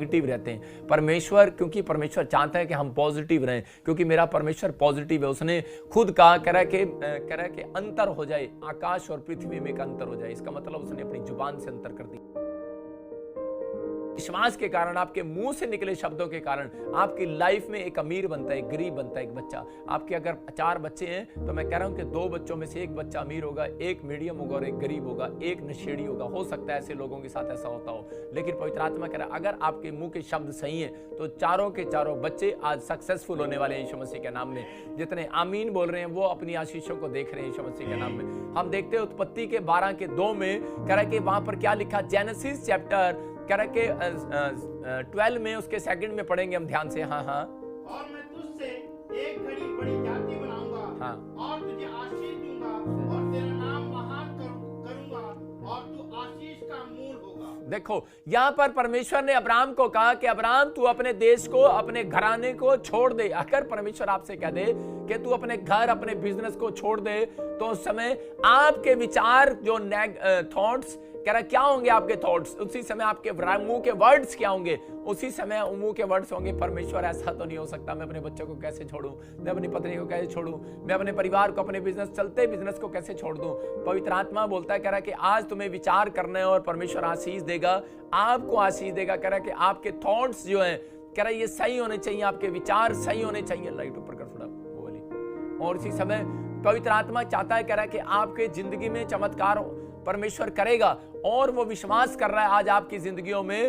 Negative रहते हैं। परमेश्वर, क्योंकि परमेश्वर चाहता है कि हम पॉजिटिव रहें, क्योंकि मेरा परमेश्वर पॉजिटिव है। उसने खुद कहा कह रहा है कि अंतर हो जाए, आकाश और पृथ्वी में एक अंतर हो जाए। इसका मतलब उसने अपनी जुबान से अंतर कर दिया। विश्वास के कारण, आपके मुंह से निकले शब्दों के कारण आपकी लाइफ में एक अमीर बनता है, एक गरीब बनता है एक बच्चा। आपके अगर 4 बच्चे हैं तो मैं कह रहा हूं कि 2 बच्चों में से एक बच्चा अमीर होगा, एक मीडियम होगा और एक गरीब होगा, एक नशेड़ी होगा। हो सकता है ऐसे लोगों के साथ ऐसा होता हो, लेकिन पवित्र आत्मा कह रहा है अगर आपके मुंह के शब्द सही हैं तो चारों के चारों बच्चे आज सक्सेसफुल होने वाले हैं यीशु मसीह के नाम में। जितने आमीन बोल रहे हैं वो अपनी आशीषों को देख रहे हैं यीशु मसीह के नाम में। हम देखते हैं उत्पत्ति के 12 के 2 में कह रहा है कि वहां पर क्या लिखा, जेनेसिस चैप्टर कह रहा है कि 12 में उसके सेकंड में पढ़ेंगे हम ध्यान से। हाँ हाँ। और मैं तुझसे एक घड़ी बड़ी जाति बनाऊंगा, हाँ, और तुझे आशीष दूंगा और तेरा नाम महान करूंगा और तू आशीष का मूल होगा। देखो यहां पर परमेश्वर ने अब्राहम को कहा कि अब्राहम तू अपने देश को, अपने घराने को छोड़ दे। अगर परमेश्वर आपसे कह दे कि तू अपने घर, अपने बिजनेस को छोड़ दे, तो उस समय आपके विचार जो थॉट्स कह रहा क्या होंगे, आपके थॉट्स उसी समय, आपके मुंह के वर्ड्स क्या होंगे उसी समय मुंह के वर्ड्स होंगे। परमेश्वर ऐसा तो नहीं हो सकता, मैं अपने बच्चों को कैसे छोड़ूं, मैं अपनी पत्नी को कैसे छोड़ूं, मैं अपने परिवार को, अपने चलते बिजनेस को कैसे छोड़ दूं। पवित्र आत्मा बोलता है, कह रहा है कि आज तुम्हें विचार करना है और परमेश्वर आशीष देगा, आपको आशीष देगा। कह रहा है कि आपके थॉट्स जो है, कह रहा है ये सही होने चाहिए, आपके विचार सही होने चाहिए। लाइट ऊपर कर थोड़ा वो वाली। और इसी समय पवित्र आत्मा चाहता है, कह रहा है कि आपके जिंदगी में चमत्कार परमेश्वर करेगा, और वो विश्वास कर रहा है आज आपकी जिंदगियों में।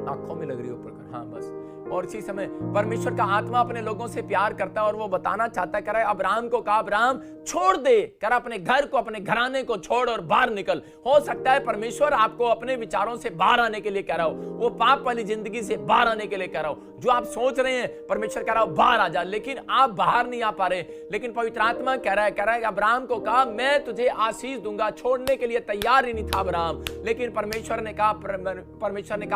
आंखों में लग रही है ऊपर कर, हाँ बस। और इसी समय परमेश्वर का आत्मा अपने लोगों से प्यार करता है और वो बताना चाहता है, कह रहा है अब्राहम को कहा अब्राहम छोड़ दे, कह रहा अपने घर को, अपने घराने को छोड़ और बाहर निकल। हो सकता है परमेश्वर आपको अपने विचारों से बाहर आने के लिए कह रहा हो, वो पाप वाली जिंदगी से बाहर आने के लिए कह रहा हो। जो आप सोच रहे हैं परमेश्वर कह रहा हो बाहर आ जा, लेकिन आप बाहर नहीं आ पा रहे। लेकिन पवित्र आत्मा कह रहा है अब्राहम को कहा मैं तुझे आशीष दूंगा। छोड़ने के लिए तैयार ही नहीं था अब्राहम, लेकिन परमेश्वर ने कहा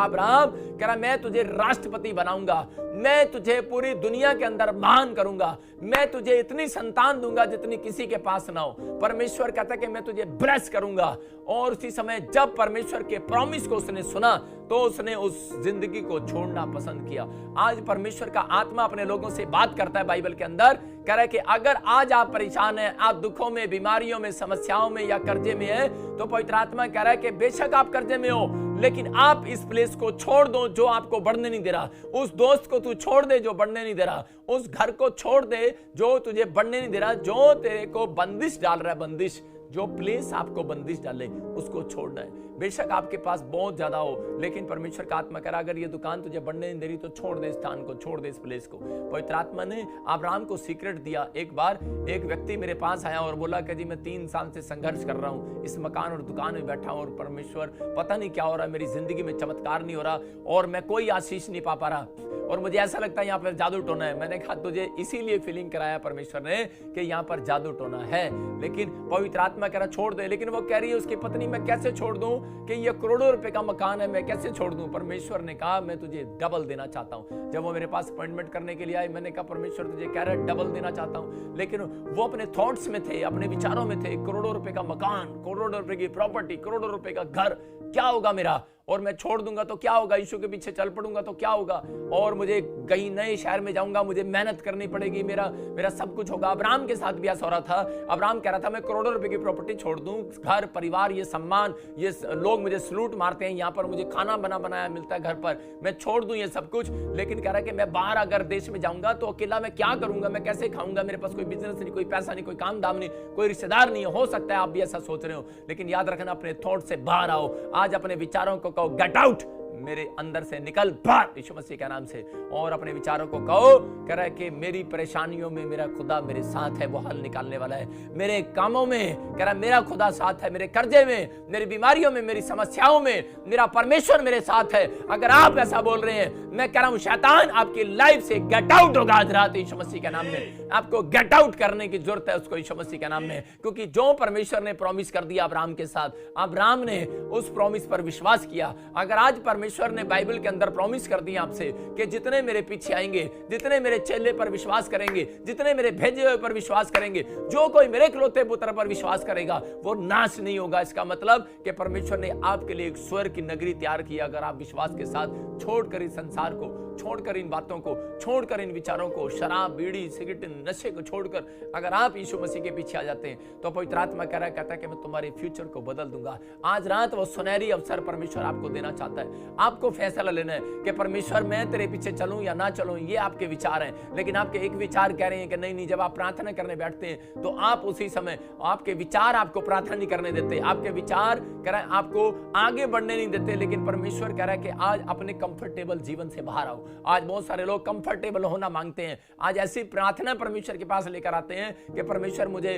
अब्राहम, कह रहा मैं तुझे राष्ट्रपति बनाऊंगा, मैं तुझे पूरी दुनिया के अंदर महान करूंगा, मैं तुझे इतनी संतान दूंगा जितनी किसी के पास ना हो। परमेश्वर कहता है कि मैं तुझे ब्लेस करूंगा। और उसी समय जब परमेश्वर के प्रॉमिस को उसने सुना तो उसने उस जिंदगी को छोड़ना पसंद किया। आज परमेश्वर का आत्मा अपने लोगों से बात करता है बाइबल के अंदर, कह रहा है कि अगर आज आप परेशान हैं, आप दुखों में, बीमारियों में, समस्याओं में या कर्जे में हैं, तो पवित्र आत्मा कह रहा है कि बेशक आप कर्जे में हो, लेकिन आप इस प्लेस को छोड़ दो जो आपको बढ़ने नहीं दे रहा, उस दोस्त को तू छोड़ दे जो बढ़ने नहीं दे रहा, उस घर को छोड़ दे जो तुझे बढ़ने नहीं दे रहा, जो तेरे को बंदिश डाल रहा है, बंदिश, जो प्लेस आपको बंदिश डाले उसको छोड़ना है। बेशक आपके पास बहुत ज्यादा हो, लेकिन परमेश्वर का आत्मा कह रहा अगर ये दुकान तुझे बढ़ने नहीं दे रही तो छोड़ दे स्थान को, छोड़ दे इस प्लेस को। पवित्र आत्मा ने अब्राहम को सीक्रेट दिया। एक बार एक व्यक्ति मेरे पास आया और बोला कि जी मैं 3 साल से संघर्ष कर रहा हूँ, इस मकान और दुकान में बैठा हूँ और परमेश्वर पता नहीं क्या हो रहा है, मेरी जिंदगी में चमत्कार नहीं हो रहा और मैं कोई आशीष नहीं पा रहा और मुझे ऐसा लगता है यहाँ पर जादू टोना है। मैंने कहा तुझे इसीलिए फीलिंग कराया परमेश्वर ने कि यहाँ पर जादू टोना है, लेकिन पवित्र आत्मा कह रहा छोड़ दे। लेकिन वो कह रही है उसकी पत्नी मैं कैसे छोड़ दूं कि ये करोड़ों रुपए का मकान है, मैं कैसे छोड़ दूं। परमेश्वर ने कहा मैं तुझे डबल देना चाहता हूं। जब वो मेरे पास अपॉइंटमेंट करने के लिए आए, मैंने कहा परमेश्वर तुझे कह रहा है डबल देना चाहता हूं, लेकिन वो अपने थॉट्स में थे, अपने विचारों में थे, करोड़ों रुपए का मकान, करोड़ों रुपए की प्रॉपर्टी, करोड़ों रुपए का घर, क्या होगा मेरा, और मैं छोड़ दूंगा तो क्या होगा, यीशु के पीछे चल पड़ूंगा तो क्या होगा, और मुझे कहीं नए शहर में जाऊंगा, मुझे मेहनत करनी पड़ेगी, मेरा सब कुछ होगा। अब्राहम के साथ भी ऐसा हो रहा था। अब्राहम कह रहा था मैं करोड़ों रुपए की प्रॉपर्टी छोड़ दूं, घर परिवार, ये सम्मान, ये लोग मुझे सलूट मारते हैं, यहाँ पर मुझे खाना बनाया मिलता है घर पर, मैं छोड़ दूं ये सब कुछ। लेकिन कह रहा है कि मैं बाहर अगर देश में जाऊंगा तो अकेला मैं क्या करूंगा, मैं कैसे खाऊंगा, मेरे पास कोई बिजनेस नहीं, कोई पैसा नहीं, कोई काम धाम नहीं, कोई रिश्तेदार नहीं। हो सकता है आप भी ऐसा सोच रहे हो, लेकिन याद रखना अपने थॉट से बाहर आओ। आज अपने विचारों को कहो गेट आउट, मेरे अंदर से निकल बाहर यीशु मसीह के नाम से, और अपने विचारों को कहो, कह रहा है कि मेरी परेशानियों में मेरा खुदा मेरे साथ है, वो हल निकालने वाला है। मेरे कामों में कह रहा है मेरा खुदा साथ है, मेरे कर्जे में, मेरी बीमारियों में, मेरी समस्याओं में मेरा परमेश्वर मेरे साथ है। अगर आप ऐसा बोल रहे हैं, मैं कह रहा हूं शैतान आपकी लाइफ से गेट आउट होगा आज रात यीशु मसीह के नाम में। आपको गेट आउट करने की जरूरत है उसको यीशु मसीह के नाम में, क्योंकि जो परमेश्वर ने प्रॉमिस कर दिया अब्राहम के साथ, अब्राहम ने उस प्रॉमिस पर विश्वास किया। अगर आज परमेश्वर ने बाइबल के अंदर प्रॉमिस कर दिया आपसे कि जितने मेरे पीछे आएंगे, जितने मेरे चेले पर विश्वास करेंगे, जितने मेरे भेजे हुए पर विश्वास करेंगे, जो कोई मेरे इकलौते पुत्र पर विश्वास करेगा वो नाश नहीं होगा। इसका मतलब कि परमेश्वर ने आपके लिए एक स्वर्ग की नगरी तैयार की। अगर आप विश्वास के साथ छोड़कर इस संसार को, छोड़कर इन बातों को, छोड़कर इन विचारों को, शराब, बीड़ी, सिगरेट, नशे को छोड़कर अगर आप यीशु मसीह के पीछे आ जाते हैं तो पवित्र आत्मा कहता है कि मैं तुम्हारे फ्यूचर को बदल दूंगा। आज रात वो सुनहरी अवसर परमेश्वर आपको देना चाहता है। आपको फैसला लेना है कि परमेश्वर मैं तेरे पीछे चलूं या ना चलूं। ये आपके विचार हैं, लेकिन आपके एक विचार कह रहे हैं कि नहीं। जब आप प्रार्थना करने बैठते हैं तो आप उसी समय, आपके विचार आपको प्रार्थना नहीं करने देते, आपके विचार कह रहे हैं आपको आगे बढ़ने नहीं देते। लेकिन परमेश्वर कह रहा है कि आज अपने कंफर्टेबल जीवन से बाहर आओ। आज बहुत सारे लोग कंफर्टेबल होना मांगते हैं। आज ऐसी प्रार्थना परमेश्वर के पास लेकर आते हैं कि परमेश्वर मुझे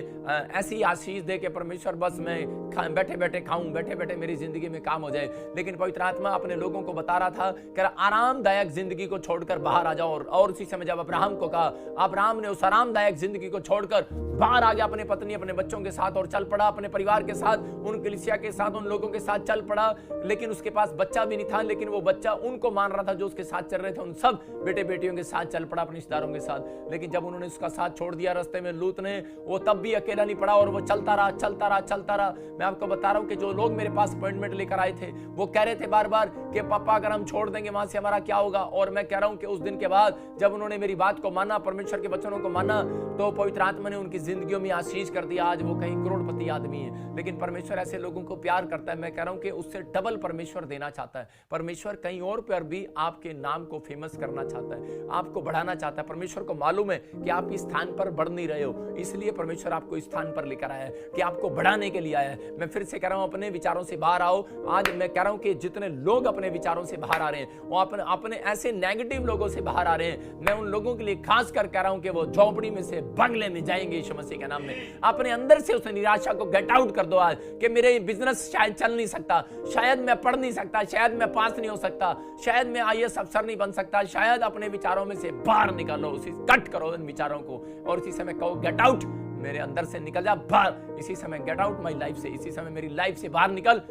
ऐसी आशीष दे कि परमेश्वर बस मैं बैठे बैठे खाऊं, बैठे बैठे मेरी जिंदगी में काम हो जाए। लेकिन पवित्र आत्मा अपने लोगों को बता रहा था कि आरामदायक जिंदगी को छोड़कर बाहर आ जाओ। और उसी समय जब अब्राहम को कहा, अब्राहम ने उस आरामदायक जिंदगी को छोड़कर बाहर आ गया, अपने पत्नी, अपने बच्चों के साथ और चल पड़ा, अपने परिवार के साथ, उन कलीसिया के साथ, उन लोगों के साथ चल पड़ा। लेकिन उसके पास बच्चा भी नहीं था, लेकिन वो बच्चा उनको मान रहा था जो उसके साथ चल रहे थे। उन सब बेटे बेटियों के साथ चल पड़ा, अपने रिश्तेदारों के साथ। लेकिन जब उन्होंने उसका साथ छोड़ दिया रास्ते में, लूत ने, वो तब भी अकेला नहीं पड़ा और वो चलता रहा, चलता रहा, चलता रहा। मैं आपको बता रहा हूं कि जो लोग मेरे पास अपॉइंटमेंट लेकर आए थे वो कह रहे थे बार बार कि पापा अगर हम छोड़ देंगे वहां से हमारा क्या होगा। और मैं कह रहा हूं कि उस दिन के बाद जब उन्होंने मेरी बात को माना, परमेश्वर के वचनों को माना, तो पवित्र आत्मा ने उनकी जिंदगियों में आशीष कर दिया। आज वो कहीं करोड़पति आदमी है। लेकिन परमेश्वर ऐसे लोगों को प्यार करता है। मैं कह रहा हूं कि उससे डबल परमेश्वर देना चाहता है। परमेश्वर कहीं और पर भी आपके नाम को फेमस करना चाहता है, आपको बढ़ाना चाहता है। परमेश्वर को मालूम है कि आप इस स्थान पर बढ़ नहीं रहे हो, इसलिए परमेश्वर आपको इस स्थान पर लेकर आया है कि आपको बढ़ाने के लिए आया है। मैं फिर से कह रहा हूं, अपने विचारों से बाहर आओ। आज मैं कह रहा हूं कि जितने लोग अपने विचारों से बाहर आ रहे हैं, वो अपने ऐसे नेगेटिव लोगों से बाहर आ रहे हैं, मैं उन लोगों के लिए खास कर कह रहा हूं कि वो झोपड़ी में से बंगले में जाएंगे यीशु मसीह के नाम में। अपने अंदर से उस निराशा को गेट आउट कर दो आज कि मेरे बिजनेस शायद चल नहीं सकता, शायद मैं पढ़ नहीं सकता, शायद मैं पास नहीं हो सकता, शायद मैं IAS अफसर नहीं बन सकता। शायद अपने विचारों में से बाहर निकालो, उसी कट करो इन विचारों को और इसी समय कहो गेट आउट, मेरे अंदर से निकल जा बाहर। इसी समय गेट आउट माई लाइफ से, इसी समय मेरी लाइफ से बाहर निकल,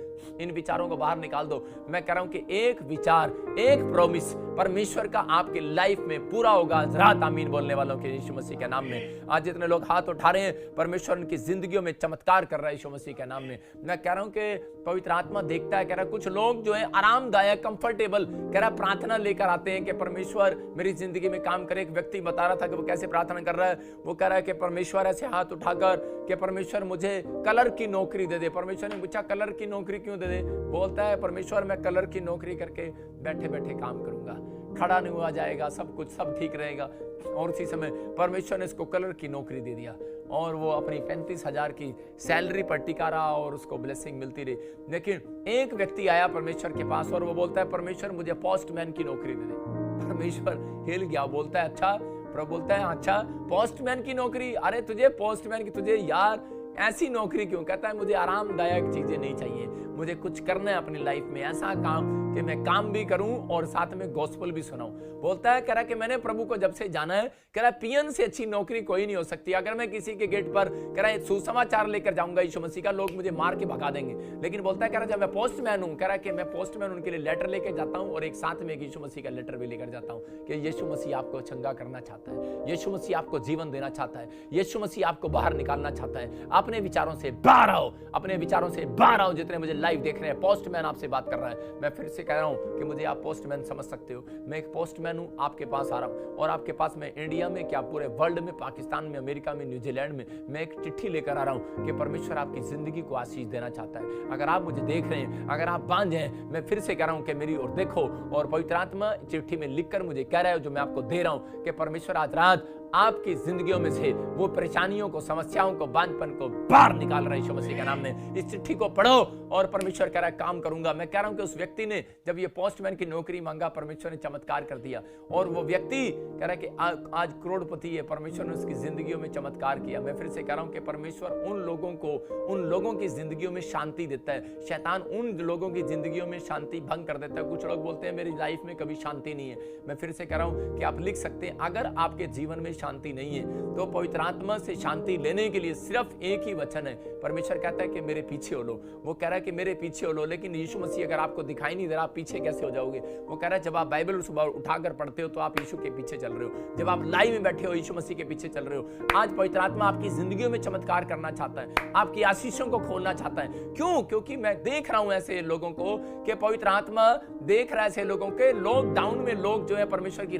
इन विचारों को बाहर निकाल दो। मैं कह रहा हूं कि एक विचार, एक प्रॉमिस परमेश्वर का आपके लाइफ में पूरा होगा। रात आमीन बोलने वालों के यीशु मसीह के नाम में। आज जितने लोग हाथ उठा रहे हैं, परमेश्वर उनकी जिंदगियों में चमत्कार कर रहा है यीशु मसीह के नाम में। मैं कह रहा हूं कि पवित्र आत्मा देखता है, कह रहा है कुछ लोग जो है आरामदायक, कंफर्टेबल, कह रहा प्रार्थना लेकर आते हैं कि परमेश्वर मेरी जिंदगी में काम करे। एक व्यक्ति बता रहा था कि वो कैसे प्रार्थना कर रहा है। वो कह रहा है कि परमेश्वर ऐसे हाथ उठाकर कि परमेश्वर मुझे कलर की नौकरी दे दे। परमेश्वर ने पूछा कलर की नौकरी क्यों दे दे? बोलता है परमेश्वर मैं कलर की नौकरी करके बैठे बैठे काम करूंगा, खड़ा नहीं हुआ जाएगा, सब कुछ सब ठीक रहेगा। और उसी समय परमेश्वर ने इसको कलर की नौकरी दे दिया और वो अपनी 35,000 की सैलरी पर टिका रहा और उसको ब्लेसिंग मिलती रही। लेकिन एक व्यक्ति आया परमेश्वर के पास और वो बोलता है परमेश्वर मुझे पोस्टमैन की नौकरी दे दे। परमेश्वर हिल गया, बोलता है अच्छा। प्रभु बोलता है अच्छा पोस्टमैन की नौकरी, अरे तुझे पोस्टमैन की, तुझे यार ऐसी नौकरी क्यों? कहता है मुझे आरामदायक चीजें नहीं चाहिए, मुझे कुछ करना है अपनी लाइफ में, ऐसा काम कि मैं काम भी करूं और साथ में गॉस्पेल भी सुनाऊं। बोलता है, कह रहा कि मैंने प्रभु को जब से जाना है, कह रहा पीएन से अच्छी नौकरी कोई नहीं हो सकती। अगर मैं किसी के गेट पर कह रहा सुसमाचार लेकर जाऊंगा यीशु मसीह का, लोग मुझे मार के भगा देंगे। लेकिन बोलता है, कह रहा जब मैं पोस्टमैन हूं, कह रहा कि मैं पोस्टमैन उनके लिए लेटर लेकर जाता हूं और एक साथ में यीशु मसीह का लेटर भी लेकर जाता हूं कि यीशु मसीह आपको चंगा करना चाहता है, यीशु मसीह आपको जीवन देना चाहता है, यीशु मसीह आपको बाहर निकालना चाहता है। अपने विचारों से बाहर आओ, अपने विचारों से बाहर आओ। जितने मुझे लाइव देख रहे हैं, पोस्टमैन आपसे बात कर रहा है। मैं फिर से कह रहा हूं कि मुझे आप पोस्टमैन समझ सकते हो। मैं एक पोस्टमैन हूं, आपके पास आ रहा हूं और आपके पास मैं इंडिया में, क्या पूरे वर्ल्ड में, पाकिस्तान में, अमेरिका में, न्यूजीलैंड में, मैं एक चिट्ठी लेकर आ रहा हूं कि परमेश्वर आपकी जिंदगी को आशीष देना चाहता है। अगर आप मुझे देख रहे हैं, अगर आप बांझ हैं, मैं फिर से कह रहा हूं कि मेरी ओर देखो। और पवित्र आत्मा चिट्ठी में लिखकर मुझे कह रहा है, जो मैं आपको दे रहा हूं कि परमेश्वर आज रात आपकी जिंदगियों में से वो परेशानियों को, समस्याओं को, बांझपन को बाहर निकाल रहा है यीशु मसीह के नाम में। इस चिट्ठी को पढ़ो और परमेश्वर कह रहा है काम करूंगा। मैं कह रहा हूं कि उस व्यक्ति ने जब ये पोस्टमैन की नौकरी मांगा, परमेश्वर ने चमत्कार कर दिया, और वो व्यक्ति कह रहा है कि आज करोड़पति है। परमेश्वर ने उसकी जिंदगियों में चमत्कार किया। मैं फिर से कह रहा हूं कि परमेश्वर उन लोगों की जिंदगियों में शांति देता है। शैतान उन लोगों की जिंदगियों में शांति भंग कर देता है। कुछ लोग बोलते हैं मेरी लाइफ में कभी शांति नहीं है। मैं फिर से कह रहा हूं कि आप लिख सकते हैं, अगर आपके जीवन में शांति नहीं है तो पवित्र आत्मा से शांति लेने के लिए सिर्फ एक ही वचन है। परमेश्वर कहता है कि मेरे पीछे हो लो। वो कह रहा है कि मेरे पीछे हो लो, लेकिन यीशु मसीह अगर आपको दिखाई नहीं दे रहा, आप पीछे कैसे हो जाओगे? वो कह रहा है जब आप बाइबल सुबह उठाकर पढ़ते हो तो आप यीशु के पीछे चल रहे हो। जब आप लाइव में बैठे हो यीशु मसीह के पीछे चल रहे हो। आज पवित्र आत्मा आपकी जिंदगियों में चमत्कार करना चाहता है, आपकी आशीषों को खोलना चाहता है। क्यों? क्योंकि मैं देख रहा हूं ऐसे लोगों को कि पवित्र आत्मा देख रहा है ऐसे लोगों के, लॉकडाउन में लोग जो है परमेश्वर की